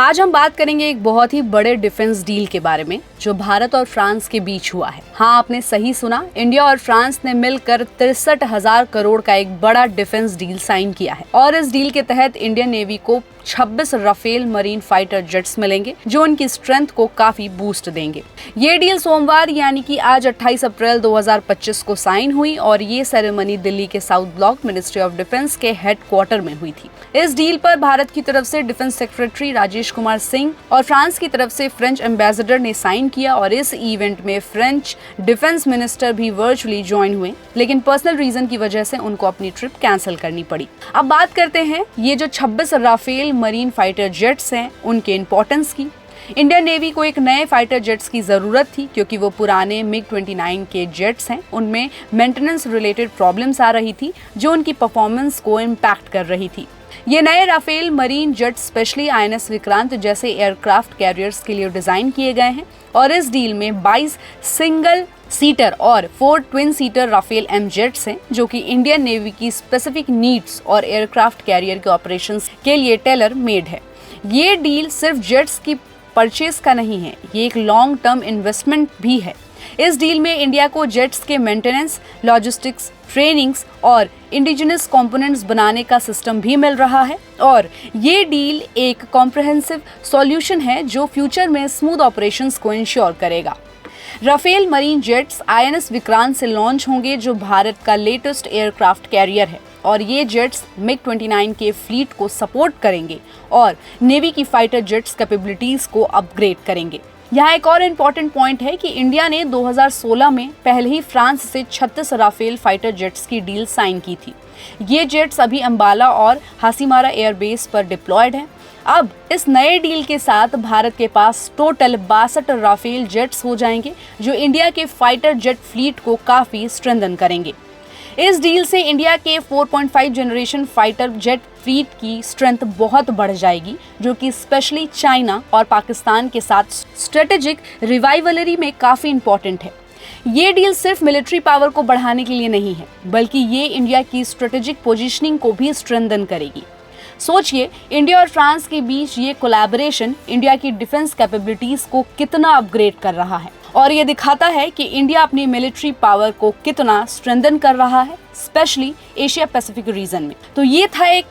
आज हम बात करेंगे एक बहुत ही बड़े डिफेंस डील के बारे में जो भारत और फ्रांस के बीच हुआ है। हाँ, आपने सही सुना, इंडिया और फ्रांस ने मिलकर 63,000 करोड़ का एक बड़ा डिफेंस डील साइन किया है और इस डील के तहत इंडियन नेवी को 26 राफेल मरीन फाइटर जेट्स मिलेंगे जो उनकी स्ट्रेंथ को काफी बूस्ट देंगे। ये डील सोमवार यानी कि आज 28 अप्रैल 2025 को साइन हुई और ये सेरेमनी दिल्ली के south block ministry of defence के हेडक्वार्टर में हुई थी। इस डील पर भारत की तरफ से डिफेंस सेक्रेटरी राजेश कुमार सिंह और फ्रांस की तरफ से फ्रेंच एम्बेसडर ने साइन किया और इस इवेंट में फ्रेंच डिफेंस मिनिस्टर भी वर्चुअली ज्वाइन हुए, लेकिन पर्सनल रीजन की वजह से उनको अपनी ट्रिप कैंसिल करनी पड़ी। अब बात करते हैं ये जो 26 राफेल मरीन फाइटर जेट्स हैं उनके इंपॉर्टेंस की। इंडियन नेवी को एक नए फाइटर जेट्स की जरूरत थी क्योंकि वो पुराने MiG-29 के जेट्स हैं, उनमें मेंटेनेंस रिलेटेड प्रॉब्लम्स आ रही थी जो उनकी परफॉर्मेंस को इम्पैक्ट कर रही थी। ये नए Rafale marine jet specially INS Vikrant जैसे एयरक्राफ्ट कैरियर्स के लिए डिजाइन किए गए हैं और इस डील में 22 सिंगल सीटर और 4 twin seater Rafale M jets हैं जो कि इंडियन नेवी की स्पेसिफिक नीड्स और एयरक्राफ्ट कैरियर के ऑपरेशंस के लिए टेलर मेड है। ये डील सिर्फ जेट्स की परचेज का नहीं है, ये एक लॉन्ग टर्म इन्वेस्टमेंट भी है। इस डील में इंडिया को जेट्स के मेंटेनेंस, लॉजिस्टिक्स, ट्रेनिंग्स और इंडिजिनस कंपोनेंट्स बनाने का सिस्टम भी मिल रहा है और ये डील एक कॉम्प्रिहेंसिव सॉल्यूशन है जो फ्यूचर में स्मूथ ऑपरेशंस को इंश्योर करेगा। Rafale marine jets INS Vikrant से लॉन्च होंगे जो भारत का लेटेस्ट एयरक्राफ्ट कैरियर है और ये जेट्स MiG-29 के फ्लीट को सपोर्ट करेंगे और नेवी की फाइटर जेट्स कैपेबिलिटीज को अपग्रेड करेंगे। यहाँ एक और इम्पोर्टेंट पॉइंट है कि इंडिया ने 2016 में पहले ही फ्रांस से 36 राफेल फाइटर जेट्स की डील साइन की थी। ये जेट्स अभी अंबाला और हासीमारा एयरबेस पर डिप्लॉयड हैं। अब इस नए डील के साथ भारत के पास टोटल 62 राफेल जेट्स हो जाएंगे जो इंडिया के फाइटर जेट फ्लीट को काफी स्ट्रेंथन करेंगे। इस डील से इंडिया के 4.5 जनरेशन फाइटर जेट फ्लीट की स्ट्रेंथ बहुत बढ़ जाएगी जो कि स्पेशली चाइना और पाकिस्तान के साथ स्ट्रेटेजिक रिवाइवलरी में काफी इंपॉर्टेंट है। ये डील सिर्फ मिलिट्री पावर को बढ़ाने के लिए नहीं है बल्कि ये इंडिया की स्ट्रेटेजिक पोजीशनिंग को भी स्ट्रेंथन करेगी। सोचिए, इंडिया और फ्रांस के बीच ये कोलैबोरेशन इंडिया की डिफेंस कैपेबिलिटीज को कितना अपग्रेड कर रहा है और ये दिखाता है कि इंडिया अपनी मिलिट्री पावर को कितना स्ट्रेंथन कर रहा है, स्पेशली एशिया पैसिफिक रीजन में। तो ये था एक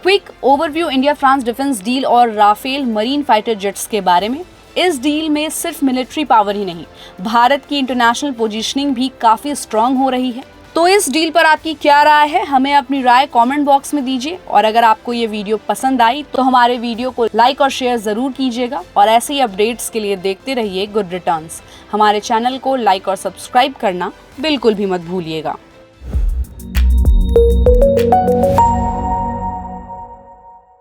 quick overview India France defence deal और राफेल मरीन फाइटर जेट्स के बारे में। इस डील में सिर्फ मिलिट्री पावर ही नहीं, भारत की इंटरनेशनल पोजीशनिंग भी काफी स्ट्रांग हो रही है। तो इस डील पर आपकी क्या राय है, हमें अपनी राय कमेंट बॉक्स में दीजिए और अगर आपको ये वीडियो पसंद आई तो हमारे वीडियो को लाइक और शेयर जरूर कीजिएगा और ऐसे ही अपडेट्स के लिए देखते रहिए गुड रिटर्न्स। हमारे चैनल को लाइक और सब्सक्राइब करना बिल्कुल भी मत भूलिएगा।